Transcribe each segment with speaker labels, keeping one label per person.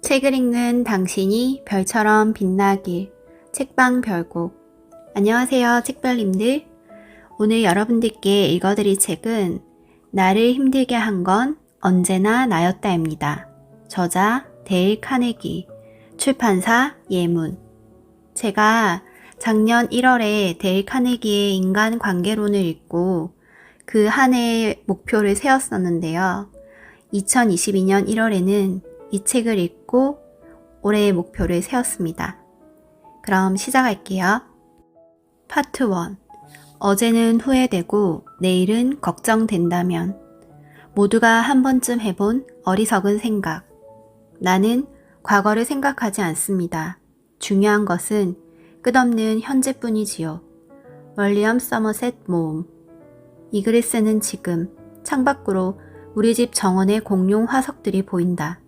Speaker 1: 책을 읽는 당신이 별처럼 빛나길. 책방 별곡. 안녕하세요, 책별님들. 오늘 여러분들께 읽어드릴 책은 나를 힘들게 한 건 언제나 나였다입니다. 저자 데일 카네기, 출판사 예문. 제가 작년 1월에 데일 카네기의 인간관계론을 읽고 그 한 해의 목표를 세웠었는데요. 2022년 1월에는 이 책을 읽고 올해의 목표를 세웠습니다. 그럼 시작할게요. 파트 1. 어제는 후회되고 내일은 걱정된다면. 모두가 한 번쯤 해본 어리석은 생각. 나는 과거를 생각하지 않습니다. 중요한 것은 끝없는 현재뿐이지요. 월리엄 서머셋 모음. 이 글을 쓰는 지금 창밖으로 우리 집 정원의 공룡 화석들이 보인다.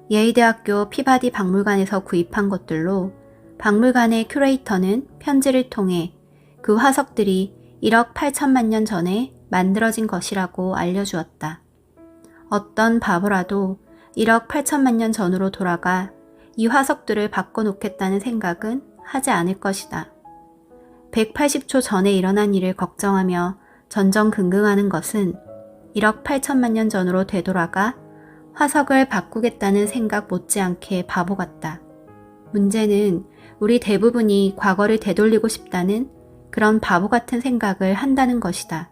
Speaker 1: 예일대학교 피바디 박물관에서 구입한 것들로 박물관의 큐레이터는 편지를 통해 그 화석들이 1억 8천만 년 전에 만들어진 것이라고 알려주었다. 어떤 바보라도 1억 8천만 년 전으로 돌아가 이 화석들을 바꿔놓겠다는 생각은 하지 않을 것이다. 180초 전에 일어난 일을 걱정하며 전전긍긍하는 것은 1억 8천만 년 전으로 되돌아가 화석을 바꾸겠다는 생각 못지않게 바보 같다. 문제는 우리 대부분이 과거를 되돌리고 싶다는 그런 바보 같은 생각을 한다는 것이다.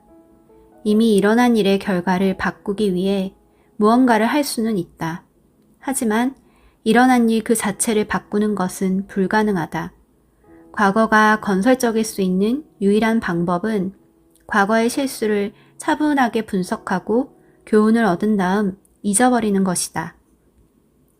Speaker 1: 이미 일어난 일의 결과를 바꾸기 위해 무언가를 할 수는 있다. 하지만 일어난 일 그 자체를 바꾸는 것은 불가능하다. 과거가 건설적일 수 있는 유일한 방법은 과거의 실수를 차분하게 분석하고 교훈을 얻은 다음 잊어버리는 것이다.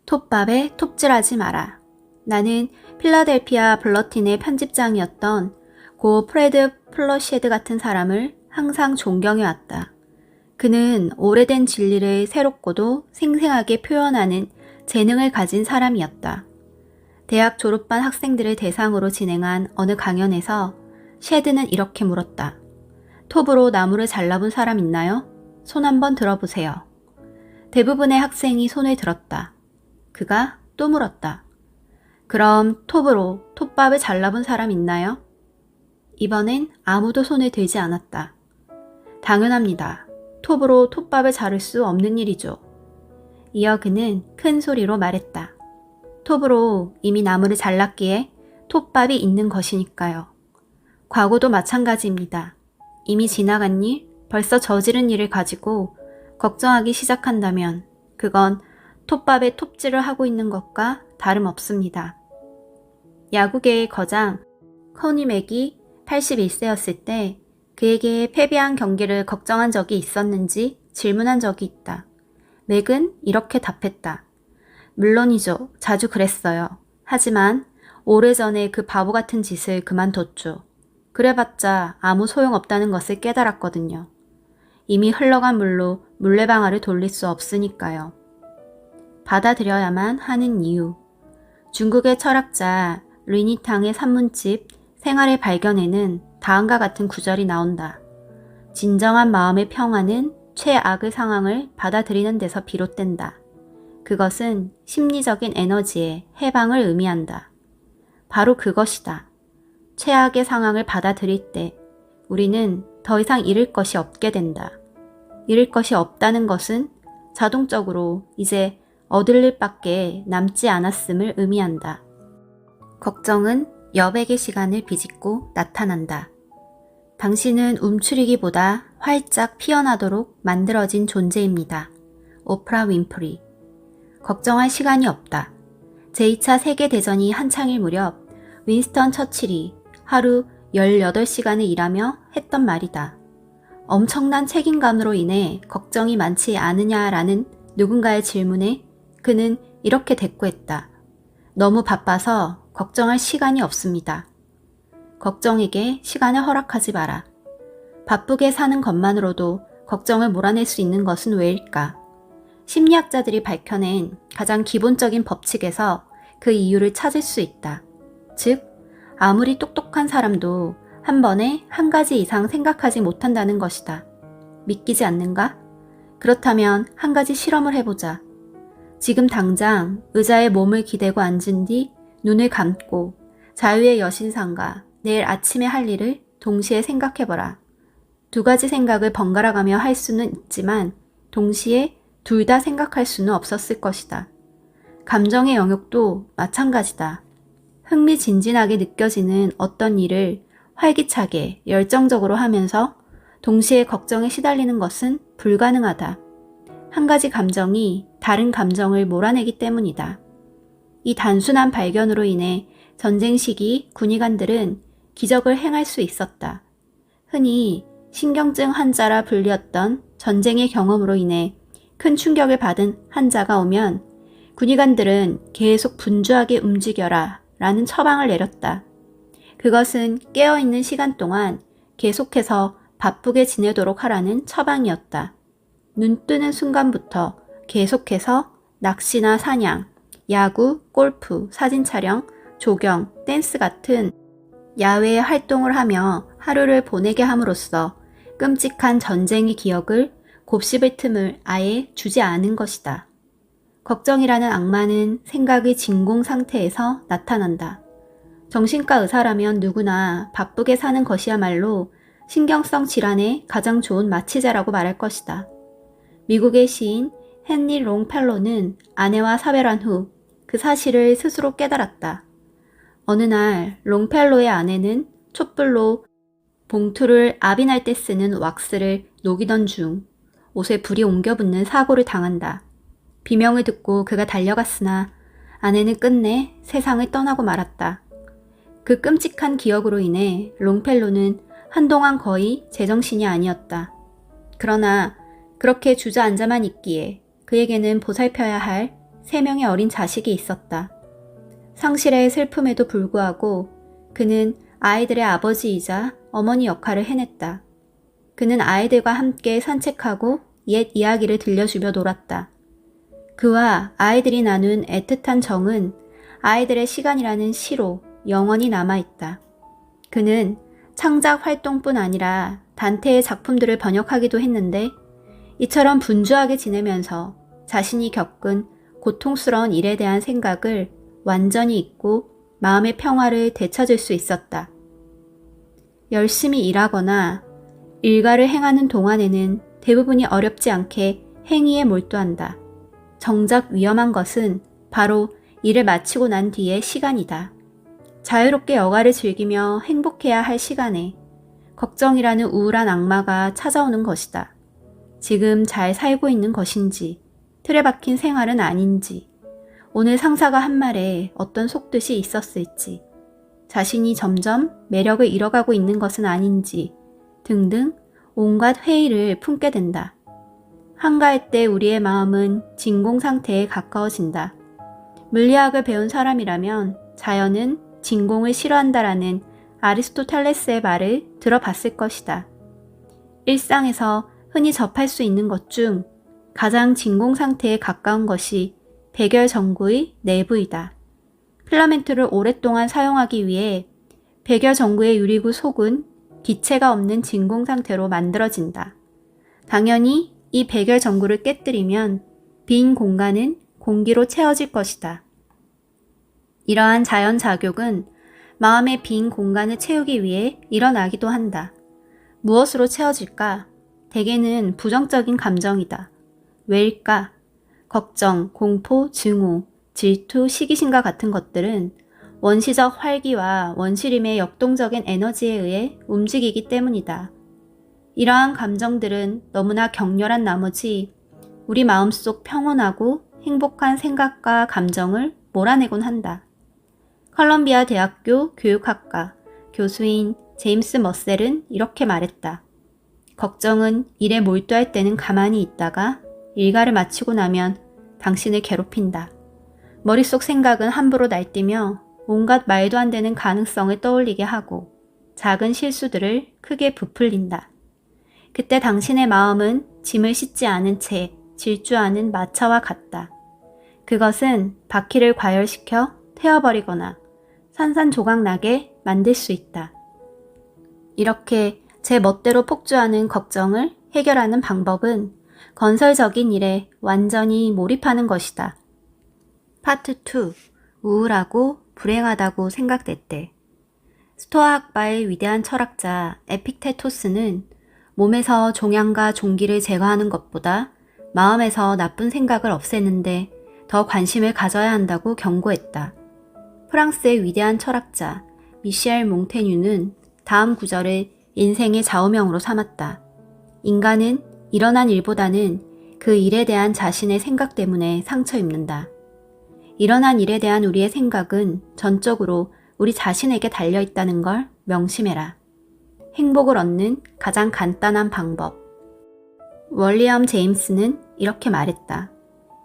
Speaker 1: 톱밥에 톱질하지 마라. 나는 필라델피아 블러틴의 편집장이었던 고 프레드 플러시헤드 같은 사람을 항상 존경해왔다. 그는 오래된 진리를 새롭고도 생생하게 표현하는 재능을 가진 사람이었다. 대학 졸업반 학생들을 대상으로 진행한 어느 강연에서 셰드는 이렇게 물었다. 톱으로 나무를 잘라본 사람 있나요? 손 한번 들어보세요. 대부분의 학생이 손을 들었다. 그가 또 물었다. 그럼 톱으로 톱밥을 잘라본 사람 있나요? 이번엔 아무도 손을 들지 않았다. 당연합니다. 톱으로 톱밥을 자를 수 없는 일이죠. 이어 그는 큰 소리로 말했다. 톱으로 이미 나무를 잘랐기에 톱밥이 있는 것이니까요. 과거도 마찬가지입니다. 이미 지나간 일, 벌써 저지른 일을 가지고 걱정하기 시작한다면 그건 톱밥에 톱질을 하고 있는 것과 다름없습니다. 야구계의 거장 커니 맥이 81세였을 때 그에게 패배한 경기를 걱정한 적이 있었는지 질문한 적이 있다. 맥은 이렇게 답했다. 물론이죠. 자주 그랬어요. 하지만 오래전에 그 바보 같은 짓을 그만뒀죠. 그래봤자 아무 소용없다는 것을 깨달았거든요. 이미 흘러간 물로 물레방아를 돌릴 수 없으니까요. 받아들여야만 하는 이유. 중국의 철학자 리니탕의 산문집 생활의 발견에는 다음과 같은 구절이 나온다. 진정한 마음의 평화는 최악의 상황을 받아들이는 데서 비롯된다. 그것은 심리적인 에너지의 해방을 의미한다. 바로 그것이다. 최악의 상황을 받아들일 때 우리는 더 이상 잃을 것이 없게 된다. 잃을 것이 없다는 것은 자동적으로 이제 얻을 일밖에 남지 않았음을 의미한다. 걱정은 여백의 시간을 비집고 나타난다. 당신은 움츠리기보다 활짝 피어나도록 만들어진 존재입니다. 오프라 윈프리. 걱정할 시간이 없다. 제2차 세계대전이 한창일 무렵 윈스턴 처칠이 하루 18시간을 일하며 했던 말이다. 엄청난 책임감으로 인해 걱정이 많지 않으냐라는 누군가의 질문에 그는 이렇게 대꾸했다. 너무 바빠서 걱정할 시간이 없습니다. 걱정에게 시간을 허락하지 마라. 바쁘게 사는 것만으로도 걱정을 몰아낼 수 있는 것은 왜일까? 심리학자들이 밝혀낸 가장 기본적인 법칙에서 그 이유를 찾을 수 있다. 즉, 아무리 똑똑한 사람도 한 번에 한 가지 이상 생각하지 못한다는 것이다. 믿기지 않는가? 그렇다면 한 가지 실험을 해보자. 지금 당장 의자에 몸을 기대고 앉은 뒤 눈을 감고 자유의 여신상과 내일 아침에 할 일을 동시에 생각해보라. 두 가지 생각을 번갈아 가며 할 수는 있지만 동시에 둘 다 생각할 수는 없었을 것이다. 감정의 영역도 마찬가지다. 흥미진진하게 느껴지는 어떤 일을 활기차게 열정적으로 하면서 동시에 걱정에 시달리는 것은 불가능하다. 한 가지 감정이 다른 감정을 몰아내기 때문이다. 이 단순한 발견으로 인해 전쟁 시기 군의관들은 기적을 행할 수 있었다. 흔히 신경증 환자라 불리었던 전쟁의 경험으로 인해 큰 충격을 받은 환자가 오면 군의관들은 계속 분주하게 움직여라 라는 처방을 내렸다. 그것은 깨어있는 시간 동안 계속해서 바쁘게 지내도록 하라는 처방이었다. 눈 뜨는 순간부터 계속해서 낚시나 사냥, 야구, 골프, 사진 촬영, 조경, 댄스 같은 야외 활동을 하며 하루를 보내게 함으로써 끔찍한 전쟁의 기억을 곱씹을 틈을 아예 주지 않은 것이다. 걱정이라는 악마는 생각의 진공 상태에서 나타난다. 정신과 의사라면 누구나 바쁘게 사는 것이야말로 신경성 질환의 가장 좋은 마취제라고 말할 것이다. 미국의 시인 헨리 롱펠로는 아내와 사별한 후 그 사실을 스스로 깨달았다. 어느 날 롱펠로의 아내는 촛불로 봉투를 압인할 때 쓰는 왁스를 녹이던 중 옷에 불이 옮겨 붙는 사고를 당한다. 비명을 듣고 그가 달려갔으나 아내는 끝내 세상을 떠나고 말았다. 그 끔찍한 기억으로 인해 롱펠로는 한동안 거의 제정신이 아니었다. 그러나 그렇게 주저앉아만 있기에 그에게는 보살펴야 할 3명의 어린 자식이 있었다. 상실의 슬픔에도 불구하고 그는 아이들의 아버지이자 어머니 역할을 해냈다. 그는 아이들과 함께 산책하고 옛 이야기를 들려주며 놀았다. 그와 아이들이 나눈 애틋한 정은 아이들의 시간이라는 시로 영원히 남아있다. 그는 창작 활동뿐 아니라 단테의 작품들을 번역하기도 했는데 이처럼 분주하게 지내면서 자신이 겪은 고통스러운 일에 대한 생각을 완전히 잊고 마음의 평화를 되찾을 수 있었다. 열심히 일하거나 일가를 행하는 동안에는 대부분이 어렵지 않게 행위에 몰두한다. 정작 위험한 것은 바로 일을 마치고 난 뒤의 시간이다. 자유롭게 여가를 즐기며 행복해야 할 시간에 걱정이라는 우울한 악마가 찾아오는 것이다. 지금 잘 살고 있는 것인지, 틀에 박힌 생활은 아닌지, 오늘 상사가 한 말에 어떤 속뜻이 있었을지, 자신이 점점 매력을 잃어가고 있는 것은 아닌지 등등 온갖 회의를 품게 된다. 한가할 때 우리의 마음은 진공 상태에 가까워진다. 물리학을 배운 사람이라면 자연은 진공을 싫어한다라는 아리스토텔레스의 말을 들어봤을 것이다. 일상에서 흔히 접할 수 있는 것 중 가장 진공 상태에 가까운 것이 백열전구의 내부이다. 필라멘트를 오랫동안 사용하기 위해 백열전구의 유리구 속은 기체가 없는 진공 상태로 만들어진다. 당연히 이 백열전구를 깨뜨리면 빈 공간은 공기로 채워질 것이다. 이러한 자연작용은 마음의 빈 공간을 채우기 위해 일어나기도 한다. 무엇으로 채워질까? 대개는 부정적인 감정이다. 왜일까? 걱정, 공포, 증오, 질투, 시기심과 같은 것들은 원시적 활기와 원시림의 역동적인 에너지에 의해 움직이기 때문이다. 이러한 감정들은 너무나 격렬한 나머지 우리 마음속 평온하고 행복한 생각과 감정을 몰아내곤 한다. 컬럼비아 대학교 교육학과 교수인 제임스 머셀은 이렇게 말했다. 걱정은 일에 몰두할 때는 가만히 있다가 일과를 마치고 나면 당신을 괴롭힌다. 머릿속 생각은 함부로 날뛰며 온갖 말도 안 되는 가능성을 떠올리게 하고 작은 실수들을 크게 부풀린다. 그때 당신의 마음은 짐을 싣지 않은 채 질주하는 마차와 같다. 그것은 바퀴를 과열시켜 태워버리거나 산산조각나게 만들 수 있다. 이렇게 제 멋대로 폭주하는 걱정을 해결하는 방법은 건설적인 일에 완전히 몰입하는 것이다. 파트 2. 우울하고 불행하다고 생각됐대. 스토아 학파의 위대한 철학자 에픽테토스는 몸에서 종양과 종기를 제거하는 것보다 마음에서 나쁜 생각을 없애는데 더 관심을 가져야 한다고 경고했다. 프랑스의 위대한 철학자 미셸 몽테뉴는 다음 구절을 인생의 좌우명으로 삼았다. 인간은 일어난 일보다는 그 일에 대한 자신의 생각 때문에 상처 입는다. 일어난 일에 대한 우리의 생각은 전적으로 우리 자신에게 달려있다는 걸 명심해라. 행복을 얻는 가장 간단한 방법. 월리엄 제임스는 이렇게 말했다.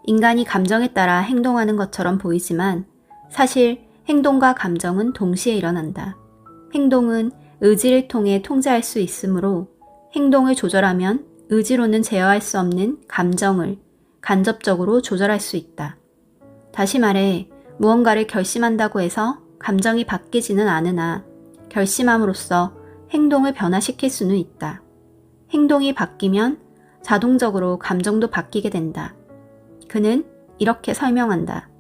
Speaker 1: 인간이 감정에 따라 행동하는 것처럼 보이지만 사실 행동과 감정은 동시에 일어난다. 행동은 의지를 통해 통제할 수 있으므로 행동을 조절하면 의지로는 제어할 수 없는 감정을 간접적으로 조절할 수 있다. 다시 말해 무언가를 결심한다고 해서 감정이 바뀌지는 않으나 결심함으로써 행동을 변화시킬 수는 있다. 행동이 바뀌면 자동적으로 감정도 바뀌게 된다. 그는 이렇게 설명한다.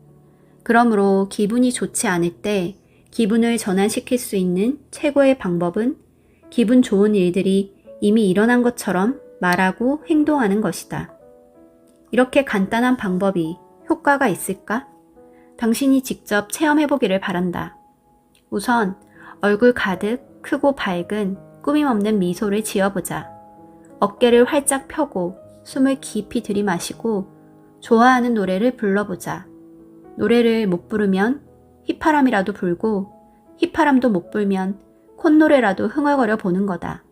Speaker 1: 그러므로 기분이 좋지 않을 때 기분을 전환시킬 수 있는 최고의 방법은 기분 좋은 일들이 이미 일어난 것처럼 말하고 행동하는 것이다. 이렇게 간단한 방법이 효과가 있을까? 당신이 직접 체험해보기를 바란다. 우선 얼굴 가득 크고 밝은 꾸밈없는 미소를 지어보자. 어깨를 활짝 펴고 숨을 깊이 들이마시고 좋아하는 노래를 불러보자. 노래를 못 부르면 휘파람이라도 불고 휘파람도 못 불면 콧노래라도 흥얼거려 보는 거다.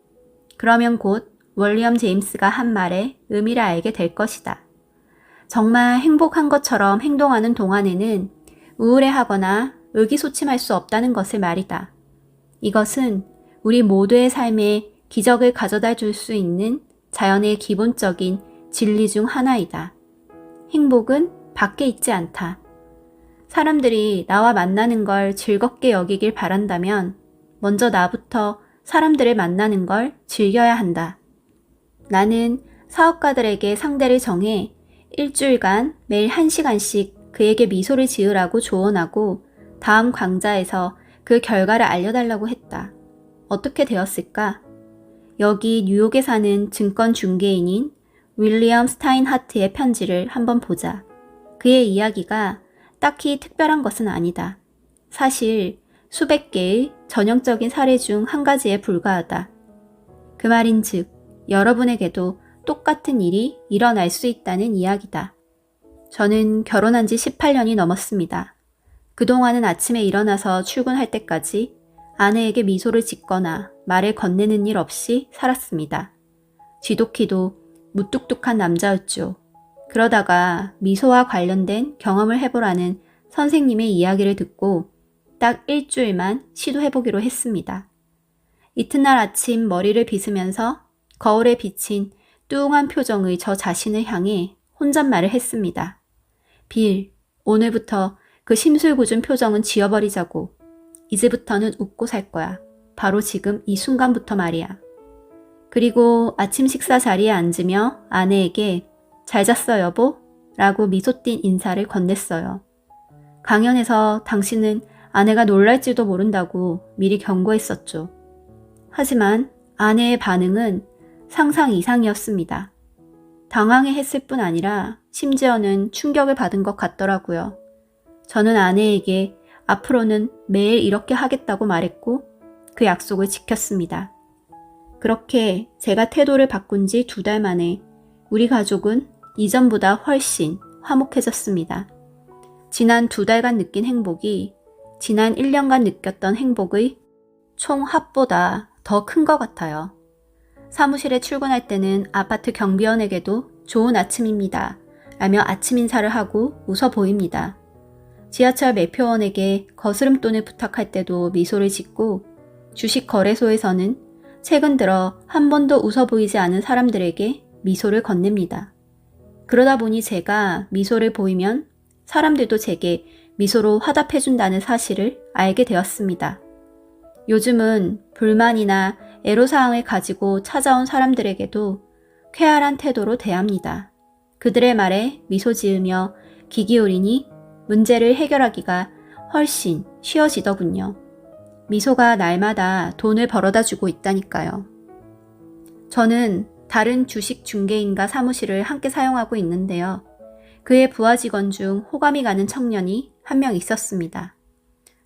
Speaker 1: 그러면 곧 월리엄 제임스가 한 말의 의미를 알게 될 것이다. 정말 행복한 것처럼 행동하는 동안에는 우울해하거나 의기소침할 수 없다는 것을 말이다. 이것은 우리 모두의 삶에 기적을 가져다 줄 수 있는 자연의 기본적인 진리 중 하나이다. 행복은 밖에 있지 않다. 사람들이 나와 만나는 걸 즐겁게 여기길 바란다면 먼저 나부터 사람들을 만나는 걸 즐겨야 한다. 나는 사업가들에게 상대를 정해 일주일간 매일 1시간씩 그에게 미소를 지으라고 조언하고 다음 강좌에서 그 결과를 알려달라고 했다. 어떻게 되었을까? 여기 뉴욕에 사는 증권 중개인인 윌리엄 스타인하트의 편지를 한번 보자. 그의 이야기가 딱히 특별한 것은 아니다. 사실 수백 개의 전형적인 사례 중 한 가지에 불과하다. 그 말인즉 여러분에게도 똑같은 일이 일어날 수 있다는 이야기다. 저는 결혼한 지 18년이 넘었습니다. 그동안은 아침에 일어나서 출근할 때까지 아내에게 미소를 짓거나 말을 건네는 일 없이 살았습니다. 지독히도 무뚝뚝한 남자였죠. 그러다가 미소와 관련된 경험을 해보라는 선생님의 이야기를 듣고 딱 일주일만 시도해보기로 했습니다. 이튿날 아침 머리를 빗으면서 거울에 비친 뚱한 표정의 저 자신을 향해 혼잣말을 했습니다. 빌, 오늘부터 그 심술궂은 표정은 지워버리자고. 이제부터는 웃고 살 거야. 바로 지금 이 순간부터 말이야. 그리고 아침 식사 자리에 앉으며 아내에게 잘 잤어 여보? 라고 미소 띤 인사를 건넸어요. 강연에서 당신은 아내가 놀랄지도 모른다고 미리 경고했었죠. 하지만 아내의 반응은 상상 이상이었습니다. 당황해 했을 뿐 아니라 심지어는 충격을 받은 것 같더라고요. 저는 아내에게 앞으로는 매일 이렇게 하겠다고 말했고 그 약속을 지켰습니다. 그렇게 제가 태도를 바꾼 지 2달 만에 우리 가족은 이전보다 훨씬 화목해졌습니다. 지난 2달간 느낀 행복이 지난 1년간 느꼈던 행복의 총 합보다 더 큰 것 같아요. 사무실에 출근할 때는 아파트 경비원에게도 좋은 아침입니다 라며 아침 인사를 하고 웃어 보입니다. 지하철 매표원에게 거스름돈을 부탁할 때도 미소를 짓고 주식 거래소에서는 최근 들어 한 번도 웃어 보이지 않은 사람들에게 미소를 건넵니다. 그러다 보니 제가 미소를 보이면 사람들도 제게 미소로 화답해준다는 사실을 알게 되었습니다. 요즘은 불만이나 애로사항을 가지고 찾아온 사람들에게도 쾌활한 태도로 대합니다. 그들의 말에 미소 지으며 귀 기울이니 문제를 해결하기가 훨씬 쉬워지더군요. 미소가 날마다 돈을 벌어다 주고 있다니까요. 저는 다른 주식 중개인과 사무실을 함께 사용하고 있는데요. 그의 부하 직원 중 호감이 가는 청년이 한 명 있었습니다.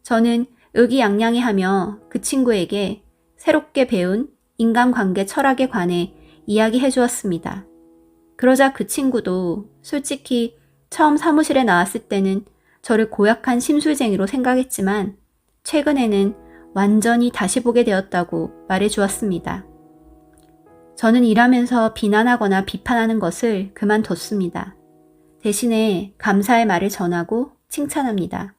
Speaker 1: 저는 의기양양해하며 그 친구에게 새롭게 배운 인간관계 철학에 관해 이야기해 주었습니다. 그러자 그 친구도 솔직히 처음 사무실에 나왔을 때는 저를 고약한 심술쟁이로 생각했지만 최근에는 완전히 다시 보게 되었다고 말해 주었습니다. 저는 일하면서 비난하거나 비판하는 것을 그만뒀습니다. 대신에 감사의 말을 전하고 칭찬합니다.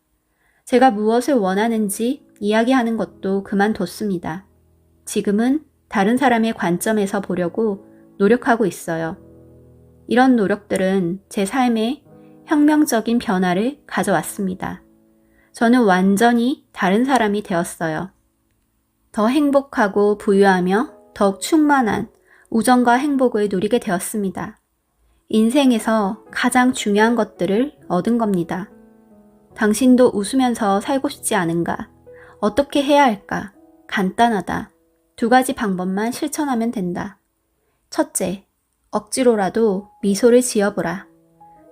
Speaker 1: 제가 무엇을 원하는지 이야기하는 것도 그만뒀습니다. 지금은 다른 사람의 관점에서 보려고 노력하고 있어요. 이런 노력들은 제 삶에 혁명적인 변화를 가져왔습니다. 저는 완전히 다른 사람이 되었어요. 더 행복하고 부유하며 더욱 충만한 우정과 행복을 누리게 되었습니다. 인생에서 가장 중요한 것들을 얻은 겁니다. 당신도 웃으면서 살고 싶지 않은가? 어떻게 해야 할까? 간단하다. 2가지 방법만 실천하면 된다. 첫째, 억지로라도 미소를 지어보라.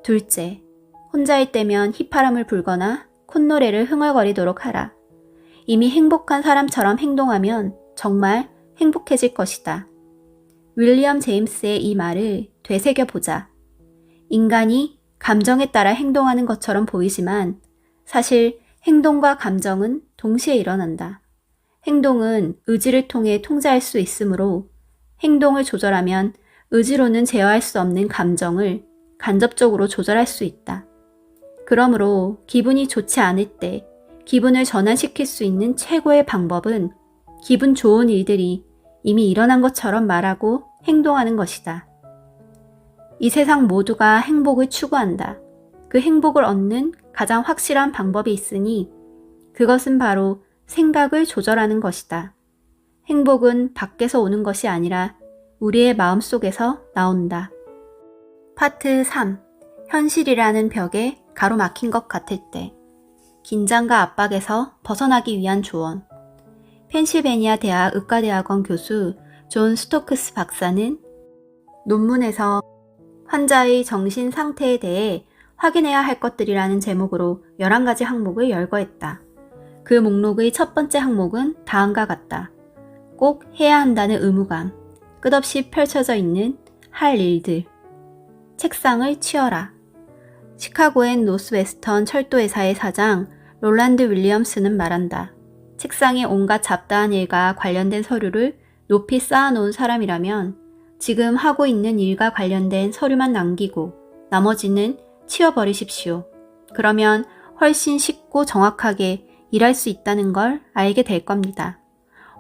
Speaker 1: 둘째, 혼자일 때면 휘파람을 불거나 콧노래를 흥얼거리도록 하라. 이미 행복한 사람처럼 행동하면 정말 행복해질 것이다. 윌리엄 제임스의 이 말을 되새겨보자. 인간이 감정에 따라 행동하는 것처럼 보이지만 사실 행동과 감정은 동시에 일어난다. 행동은 의지를 통해 통제할 수 있으므로 행동을 조절하면 의지로는 제어할 수 없는 감정을 간접적으로 조절할 수 있다. 그러므로 기분이 좋지 않을 때 기분을 전환시킬 수 있는 최고의 방법은 기분 좋은 일들이 이미 일어난 것처럼 말하고 행동하는 것이다. 이 세상 모두가 행복을 추구한다. 그 행복을 얻는 가장 확실한 방법이 있으니 그것은 바로 생각을 조절하는 것이다. 행복은 밖에서 오는 것이 아니라 우리의 마음속에서 나온다. 파트 3. 현실이라는 벽에 가로막힌 것 같을 때 긴장과 압박에서 벗어나기 위한 조언. 펜실베니아 대학 의과대학원 교수 존 스토크스 박사는 논문에서 환자의 정신 상태에 대해 확인해야 할 것들이라는 제목으로 11가지 항목을 열거했다. 그 목록의 첫 번째 항목은 다음과 같다. 꼭 해야 한다는 의무감, 끝없이 펼쳐져 있는 할 일들. 책상을 치워라. 시카고의 노스웨스턴 철도회사의 사장 롤란드 윌리엄스는 말한다. 책상에 온갖 잡다한 일과 관련된 서류를 높이 쌓아놓은 사람이라면 지금 하고 있는 일과 관련된 서류만 남기고 나머지는 치워버리십시오. 그러면 훨씬 쉽고 정확하게 일할 수 있다는 걸 알게 될 겁니다.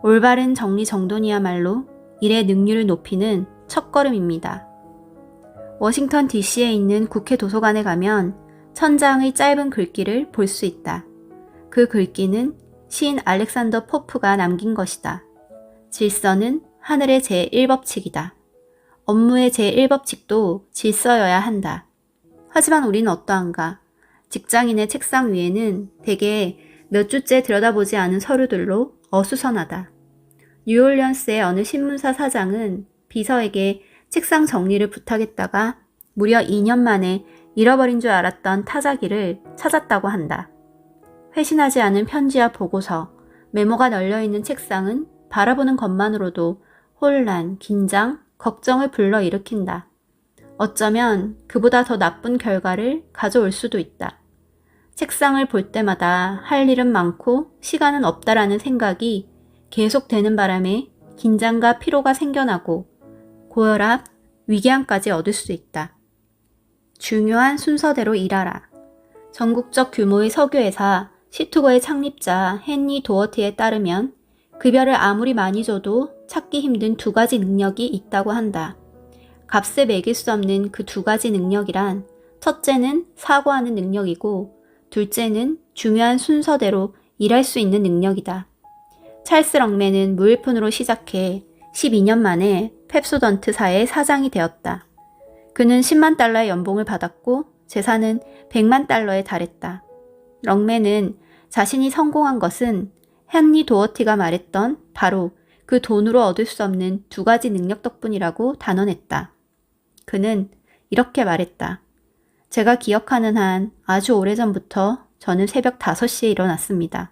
Speaker 1: 올바른 정리정돈이야말로 일의 능률을 높이는 첫걸음입니다. 워싱턴 DC에 있는 국회 도서관에 가면 천장의 짧은 글귀를 볼 수 있다. 그 글귀는 시인 알렉산더 포프가 남긴 것이다. 질서는 하늘의 제1법칙이다. 업무의 제1법칙도 질서여야 한다. 하지만 우리는 어떠한가? 직장인의 책상 위에는 대개 몇 주째 들여다보지 않은 서류들로 어수선하다. 뉴올리언스의 어느 신문사 사장은 비서에게 책상 정리를 부탁했다가 무려 2년 만에 잃어버린 줄 알았던 타자기를 찾았다고 한다. 회신하지 않은 편지와 보고서, 메모가 널려있는 책상은 바라보는 것만으로도 혼란, 긴장, 걱정을 불러일으킨다. 어쩌면 그보다 더 나쁜 결과를 가져올 수도 있다. 책상을 볼 때마다 할 일은 많고 시간은 없다라는 생각이 계속되는 바람에 긴장과 피로가 생겨나고 고혈압, 위궤양까지 얻을 수 있다. 중요한 순서대로 일하라. 전국적 규모의 석유회사 시투거의 창립자 헨리 도어티에 따르면 급여를 아무리 많이 줘도 찾기 힘든 2가지 능력이 있다고 한다. 값에 매길 수 없는 그 2가지 능력이란 첫째는 사고하는 능력이고 둘째는 중요한 순서대로 일할 수 있는 능력이다. 찰스 럭맨은 무일푼으로 시작해 12년 만에 펩소던트사의 사장이 되었다. 그는 $10만 연봉을 받았고 재산은 $100만 달러에 달했다. 렁매는 자신이 성공한 것은 헨리 도어티가 말했던 바로 그 돈으로 얻을 수 없는 두 가지 능력 덕분이라고 단언했다. 그는 이렇게 말했다. 제가 기억하는 한 아주 오래전부터 저는 새벽 5시에 일어났습니다.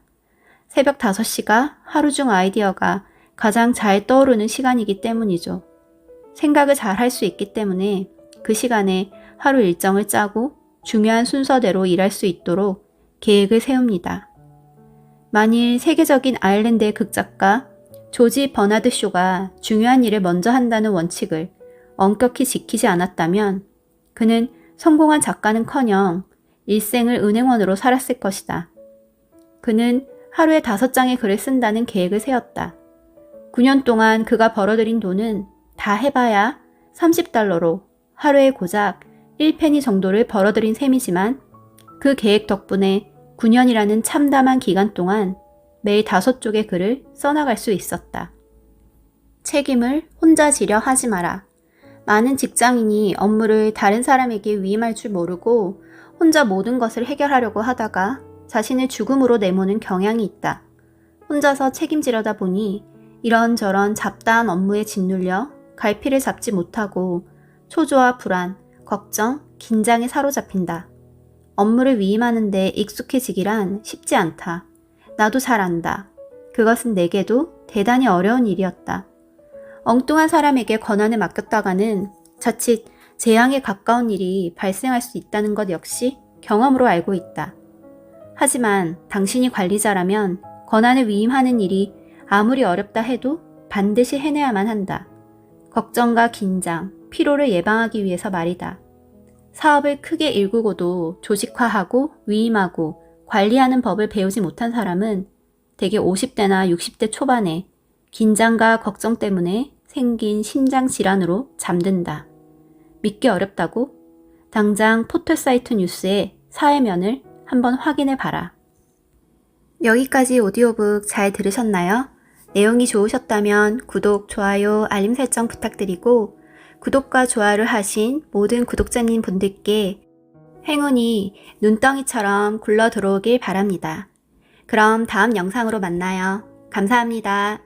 Speaker 1: 새벽 5시가 하루 중 아이디어가 가장 잘 떠오르는 시간이기 때문이죠. 생각을 잘 할 수 있기 때문에 그 시간에 하루 일정을 짜고 중요한 순서대로 일할 수 있도록 계획을 세웁니다. 만일 세계적인 아일랜드의 극작가 조지 버나드 쇼가 중요한 일을 먼저 한다는 원칙을 엄격히 지키지 않았다면 그는 성공한 작가는커녕 일생을 은행원으로 살았을 것이다. 그는 하루에 5장의 글을 쓴다는 계획을 세웠다. 9년 동안 그가 벌어들인 돈은 다 해봐야 $30로 하루에 고작 1페니 정도를 벌어들인 셈이지만 그 계획 덕분에 9년이라는 참담한 기간 동안 매일 5쪽의 글을 써나갈 수 있었다. 책임을 혼자 지려 하지 마라. 많은 직장인이 업무를 다른 사람에게 위임할 줄 모르고 혼자 모든 것을 해결하려고 하다가 자신을 죽음으로 내모는 경향이 있다. 혼자서 책임지려다 보니 이런저런 잡다한 업무에 짓눌려 갈피를 잡지 못하고 초조와 불안, 걱정, 긴장에 사로잡힌다. 업무를 위임하는데 익숙해지기란 쉽지 않다. 나도 잘 안다. 그것은 내게도 대단히 어려운 일이었다. 엉뚱한 사람에게 권한을 맡겼다가는 자칫 재앙에 가까운 일이 발생할 수 있다는 것 역시 경험으로 알고 있다. 하지만 당신이 관리자라면 권한을 위임하는 일이 아무리 어렵다 해도 반드시 해내야만 한다. 걱정과 긴장, 피로를 예방하기 위해서 말이다. 사업을 크게 일구고도 조직화하고 위임하고 관리하는 법을 배우지 못한 사람은 대개 50대나 60대 초반에 긴장과 걱정 때문에 생긴 심장 질환으로 잠든다. 믿기 어렵다고? 당장 포털사이트 뉴스의 사회면을 한번 확인해 봐라. 여기까지 오디오북 잘 들으셨나요? 내용이 좋으셨다면 구독, 좋아요, 알림 설정 부탁드리고 구독과 좋아요를 하신 모든 구독자님 분들께 행운이 눈덩이처럼 굴러 들어오길 바랍니다. 그럼 다음 영상으로 만나요. 감사합니다.